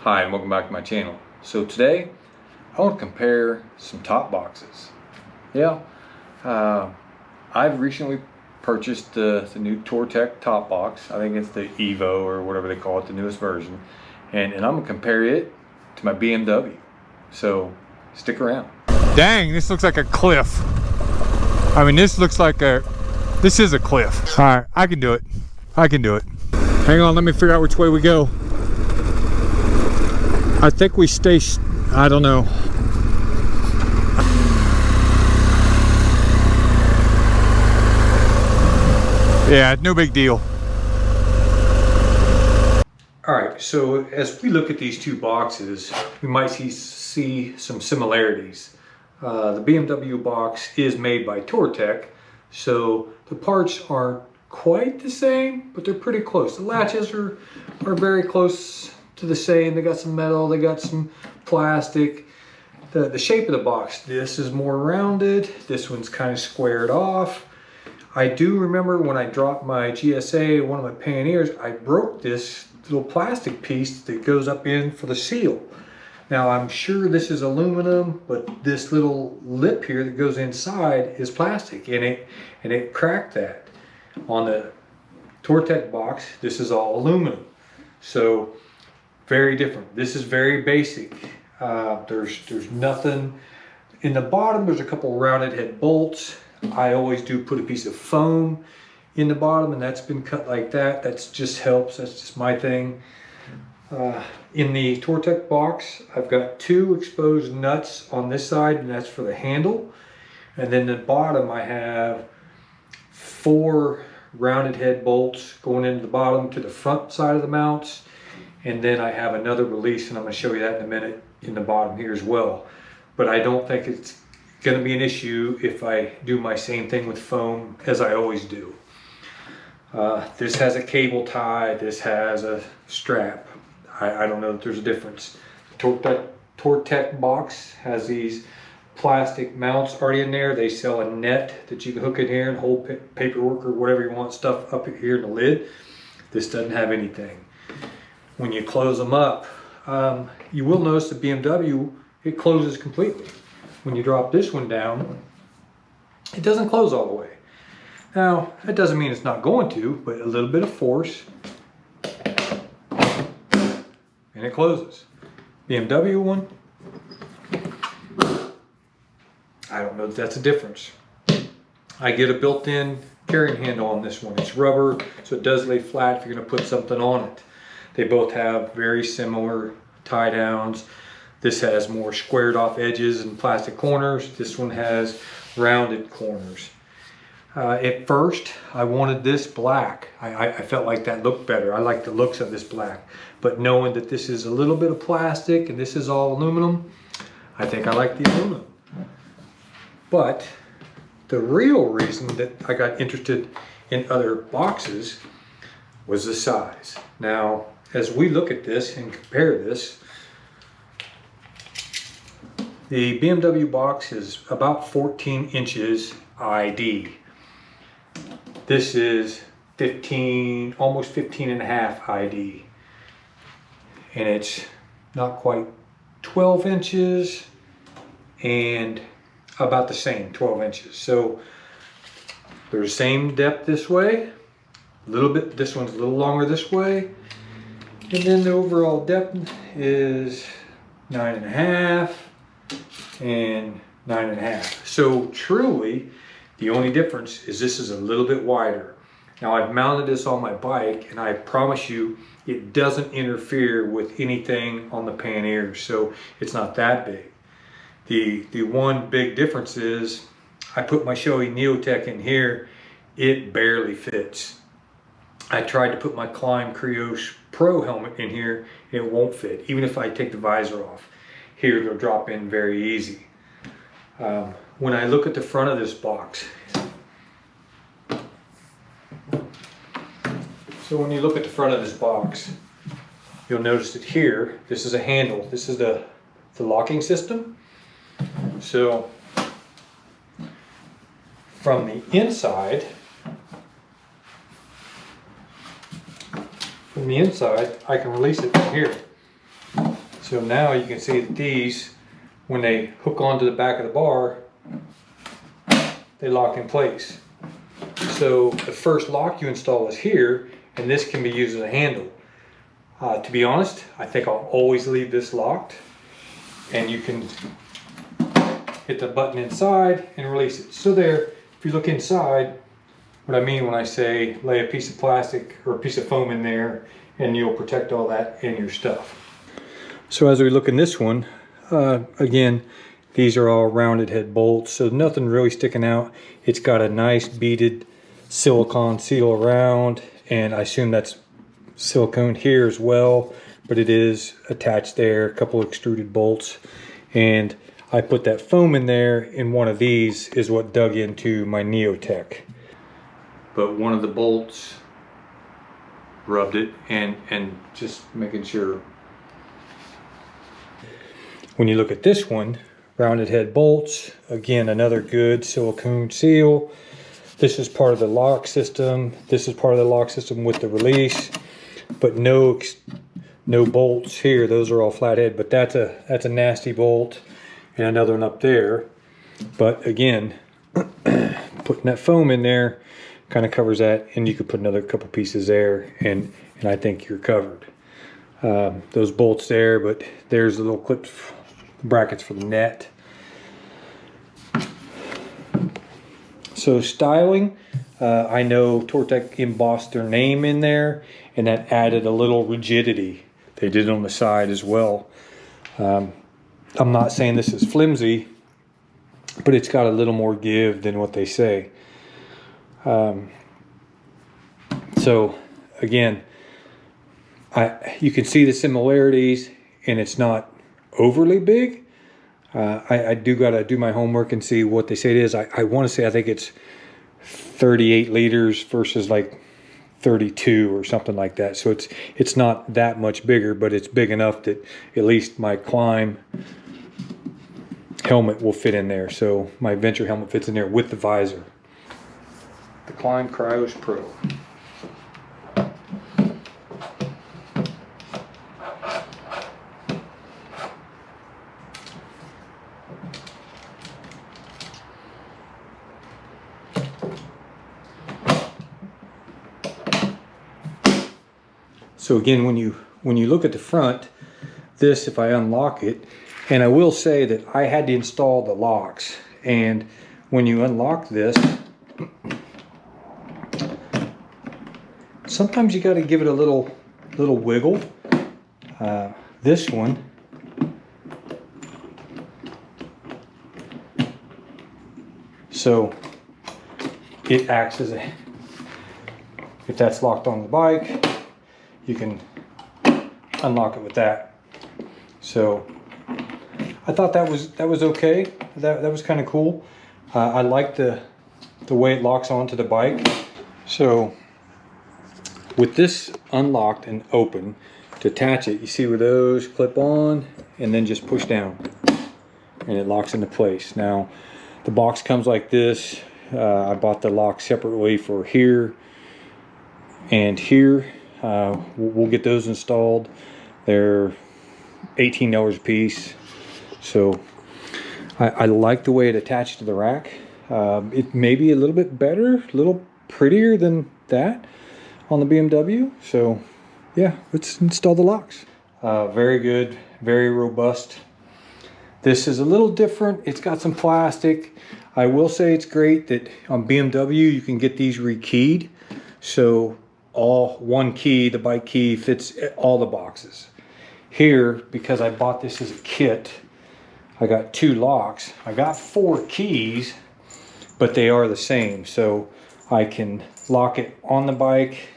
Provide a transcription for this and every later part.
Hi and welcome back to my channel. So today I want to compare some top boxes. I've recently purchased the new Touratech Top Box. I think it's the EVO or whatever they call it, the newest version. And I'm going to compare it to my BMW. So stick around. Dang, this looks like a cliff. I mean, this is a cliff. All right, I can do it. Hang on, let me figure out which way we go. I think we stay, I don't know. Yeah, no big deal. Alright, so as we look at these two boxes, we might see some similarities. The BMW box is made by Touratech, so the parts aren't quite the same, but they're pretty close. The latches are very close to the same. They got some metal, they got some plastic. The shape of the box, this is more rounded, this one's kind of squared off. I do remember when I dropped my GSA, one of my Pioneers, I broke this little plastic piece that goes up in for the seal. Now I'm sure this is aluminum, but this little lip here that goes inside is plastic, and it cracked that. On the Touratech box, this is all aluminum. So very different. This is very basic. There's nothing in the bottom. There's a couple rounded head bolts. I always do put a piece of foam in the bottom, and that's been cut like that. That's just helps. That's just my thing. In the Touratech box, I've got two exposed nuts on this side, and that's for the handle. And then the bottom, I have 4 rounded head bolts going into the bottom to the front side of the mounts. And then I have another release, and I'm going to show you that in a minute, in the bottom here as well. But I don't think it's going to be an issue if I do my same thing with foam as I always do. This has a cable tie, this has a strap. I don't know if there's a difference. The Touratech box has these plastic mounts already in there. They sell a net that you can hook in here and hold paperwork or whatever you want stuff up here in the lid. This doesn't have anything. When you close them up, you will notice the BMW, it closes completely. When you drop this one down, it doesn't close all the way. Now, that doesn't mean it's not going to, but a little bit of force, and it closes. BMW one, I don't know if that's a difference. I get a built-in carrying handle on this one. It's rubber, so it does lay flat if you're going to put something on it. They both have very similar tie downs. This has more squared off edges and plastic corners. This one has rounded corners. At first, I wanted this black. I felt like that looked better. I like the looks of this black. But knowing that this is a little bit of plastic and this is all aluminum, I think I like the aluminum. But the real reason that I got interested in other boxes was the size. Now, as we look at this and compare this, the BMW box is about 14 inches ID. This is 15, almost 15 and a half ID. And it's not quite 12 inches and about the same, 12 inches. So they're the same depth this way, a little bit, this one's a little longer this way. And then the overall depth is 9.5 and 9.5. So truly, the only difference is this is a little bit wider. Now I've mounted this on my bike, and I promise you it doesn't interfere with anything on the Pioneer, so it's not that big. The one big difference is I put my Shoei Neotech in here, it barely fits. I tried to put my Climb Krios Pro helmet in here, it won't fit, even if I take the visor off. Here it'll drop in very easy. When I look at the front of this box, so when you look at the front of this box, you'll notice that here, this is a handle. This is the locking system. So from the inside, I can release it from here. So now you can see that these, when they hook onto the back of the bar, they lock in place. So the first lock you install is here, and this can be used as a handle. To be honest, I think I'll always leave this locked, and you can hit the button inside and release it. So there, if you look inside, what I mean when I say lay a piece of plastic or a piece of foam in there, and you'll protect all that in your stuff. So as we look in this one, again, these are all rounded head bolts, so nothing really sticking out. It's got a nice beaded silicone seal around, and I assume that's silicone here as well, but it is attached there, a couple extruded bolts. And I put that foam in there, and one of these is what dug into my Neotech. But one of the bolts rubbed it, and just making sure. When you look at this one, rounded head bolts, again, another good silicone seal. This is part of the lock system. This is part of the lock system with the release, but no bolts here. Those are all flathead, but that's a nasty bolt, and another one up there. But again, putting that foam in there kind of covers that, and you could put another couple pieces there, and I think you're covered. Those bolts there, but there's the little clips, brackets for the net. So styling, I know Touratech embossed their name in there, and that added a little rigidity. They did it on the side as well. I'm not saying this is flimsy, but it's got a little more give than what they say. So again, you can see the similarities, and it's not overly big. I do gotta do my homework and see what they say it is. I want to say I think it's 38 liters versus like 32 or something like that. So it's not that much bigger, but it's big enough that at least my climb helmet will fit in there. So my Venture helmet fits in there with the visor. The Climb Cryos Pro. So again, when you look at the front, this, if I unlock it, and I will say that I had to install the locks, and when you unlock this, sometimes you got to give it a little wiggle. This one, so it acts as a, if that's locked on the bike, you can unlock it with that. So I thought that was okay. That was kind of cool. I like the way it locks onto the bike. So with this unlocked and open, to attach it, you see where those clip on and then just push down, and it locks into place. Now the box comes like this. I bought the lock separately for here and here. We'll get those installed. They're $18 a piece. So I like the way it attached to the rack. It may be a little bit better, a little prettier than that on the BMW. So yeah, let's install the locks. Very good, very robust. This is a little different. It's got some plastic. I will say it's great that on BMW you can get these rekeyed. So all one key, the bike key, fits all the boxes. Here, because I bought this as a kit, I got 2 locks. I got 4 keys, but they are the same. So I can lock it on the bike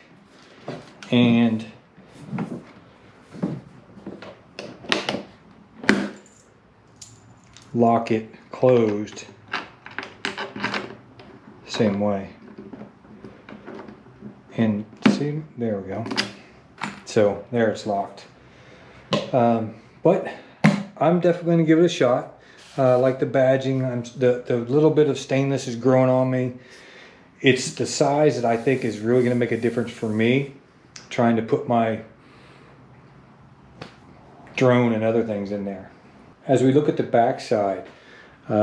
and lock it closed same way. And see, there we go. So there, it's locked. But I'm definitely going to give it a shot. Like the badging, the little bit of stainless is growing on me. It's the size that I think is really going to make a difference for me. Trying to put my drone and other things in there. As we look at the back side,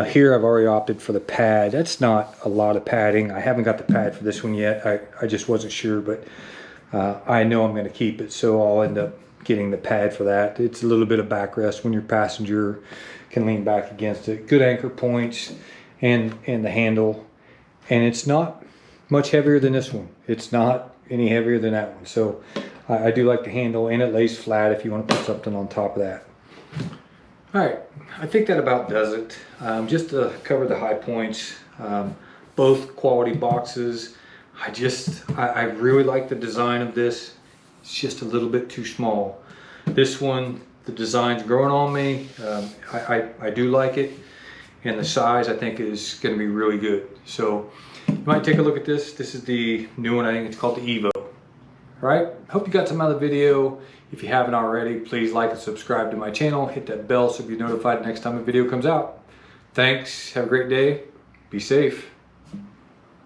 here I've already opted for the pad. That's not a lot of padding. I haven't got the pad for this one yet. I just wasn't sure, but I know I'm going to keep it, so I'll end up getting the pad for that. It's a little bit of backrest when your passenger can lean back against it. Good anchor points and the handle, and it's not much heavier than this one. It's not any heavier than that one, so I do like the handle, and it lays flat if you want to put something on top of that. Alright, I think that about does it. Just to cover the high points, both quality boxes. I really like the design of this. It's just a little bit too small. This one, the design's growing on me. I do like it, and the size I think is going to be really good. So you might take a look at this. This is the new one. I think it's called the EVO. Alright, hope you got some out of the video. If you haven't already, please like and subscribe to my channel. Hit that bell so you'll be notified next time a video comes out. Thanks, have a great day, be safe.